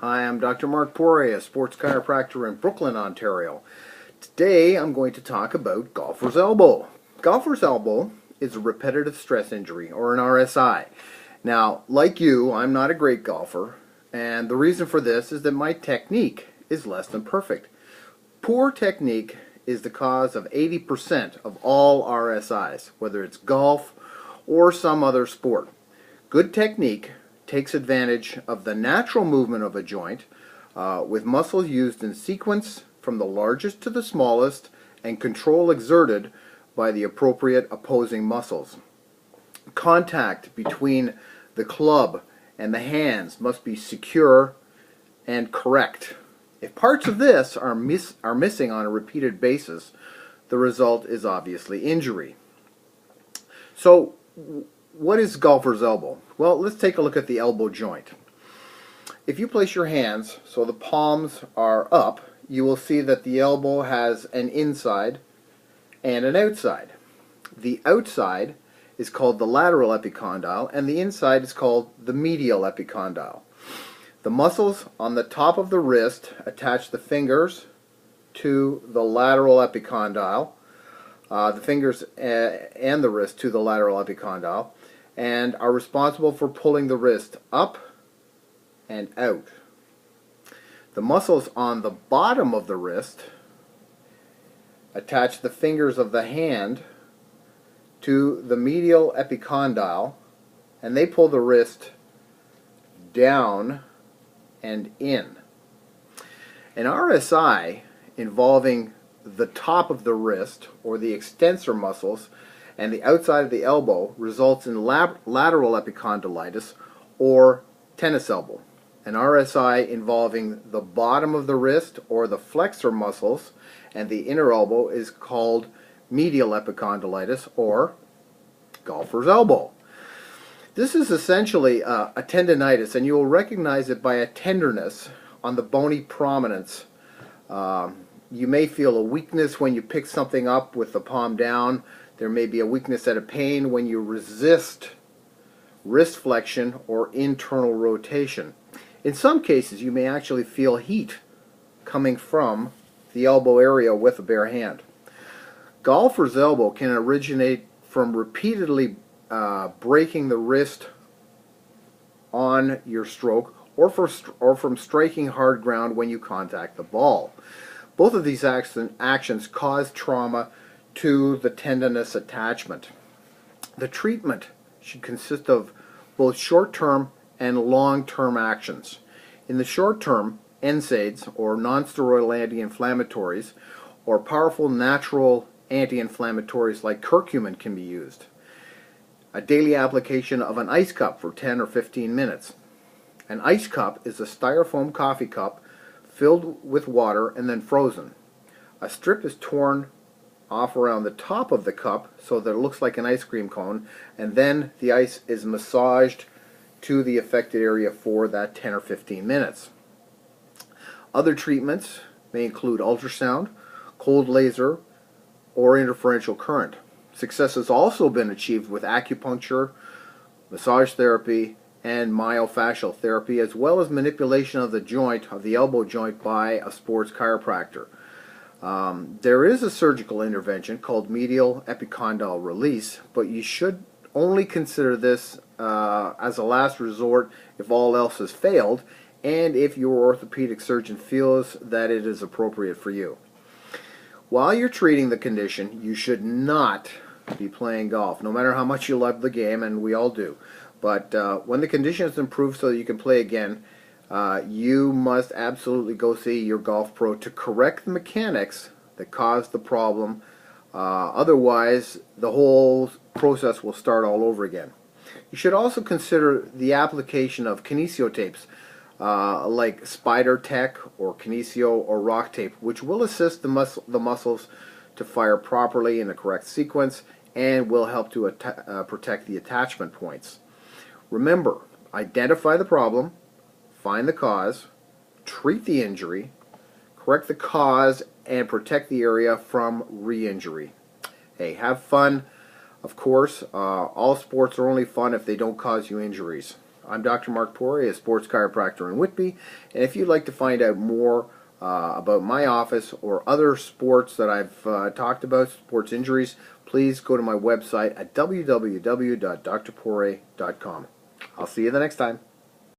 Hi, I'm Dr. Mark Poray, a sports chiropractor in Brooklyn, Ontario. Today I'm going to talk about golfer's elbow. Golfer's elbow is a repetitive stress injury, or an RSI. Now, like you, I'm not a great golfer, and the reason for this is that my technique is less than perfect. Poor technique is the cause of 80% of all RSIs, whether it's golf or some other sport. Good technique takes advantage of the natural movement of a joint with muscles used in sequence from the largest to the smallest and control exerted by the appropriate opposing muscles. Contact between the club and the hands must be secure and correct. If parts of this are missing on a repeated basis, the result is obviously injury. So, what is golfer's elbow? Well, let's take a look at the elbow joint. If you place your hands so the palms are up, you will see that the elbow has an inside and an outside. The outside is called the lateral epicondyle, and the inside is called the medial epicondyle. The muscles on the top of the wrist attach the fingers to the lateral epicondyle, the fingers and the wrist to the lateral epicondyle, and are responsible for pulling the wrist up and out. The muscles on the bottom of the wrist attach the fingers of the hand to the medial epicondyle, and they pull the wrist down and in. An RSI involving the top of the wrist, or the extensor muscles, and the outside of the elbow results in lateral epicondylitis, or tennis elbow. An RSI involving the bottom of the wrist, or the flexor muscles, and the inner elbow is called medial epicondylitis, or golfer's elbow. This is essentially a tendinitis, and you will recognize it by a tenderness on the bony prominence. You may feel a weakness when you pick something up with the palm down. There may be a weakness and a pain when you resist wrist flexion or internal rotation. In some cases, you may actually feel heat coming from the elbow area with a bare hand. Golfer's elbow can originate from repeatedly breaking the wrist on your stroke, or from striking hard ground when you contact the ball. Both of these actions cause trauma to the tendinous attachment. The treatment should consist of both short-term and long-term actions. In the short term, NSAIDs, or non-steroidal anti-inflammatories, or powerful natural anti-inflammatories like curcumin can be used. A daily application of an ice cup for 10 or 15 minutes. An ice cup is a styrofoam coffee cup filled with water and then frozen. A strip is torn off around the top of the cup so that it looks like an ice cream cone, and then the ice is massaged to the affected area for that 10 or 15 minutes. Other treatments may include ultrasound, cold laser, or interferential current. Success has also been achieved with acupuncture, massage therapy, and myofascial therapy, as well as manipulation of the joint, of the elbow joint, by a sports chiropractor. There is a surgical intervention called medial epicondyle release, but you should only consider this as a last resort if all else has failed, and if your orthopedic surgeon feels that it is appropriate for you. While you're treating the condition, you should not be playing golf, no matter how much you love the game, and we all do. But when the condition is improved so that you can play again, you must absolutely go see your golf pro to correct the mechanics that caused the problem. Otherwise, the whole process will start all over again. You should also consider the application of kinesio tapes like Spider Tech or Kinesio or Rock Tape, which will assist the muscles to fire properly in the correct sequence and will help to protect the attachment points. Remember, identify the problem, find the cause, treat the injury, correct the cause, and protect the area from re-injury. Hey, have fun. Of course, all sports are only fun if they don't cause you injuries. I'm Dr. Mark Poray, a sports chiropractor in Whitby, and if you'd like to find out more about my office or other sports that I've talked about, sports injuries, please go to my website at www.drporay.com. I'll see you the next time.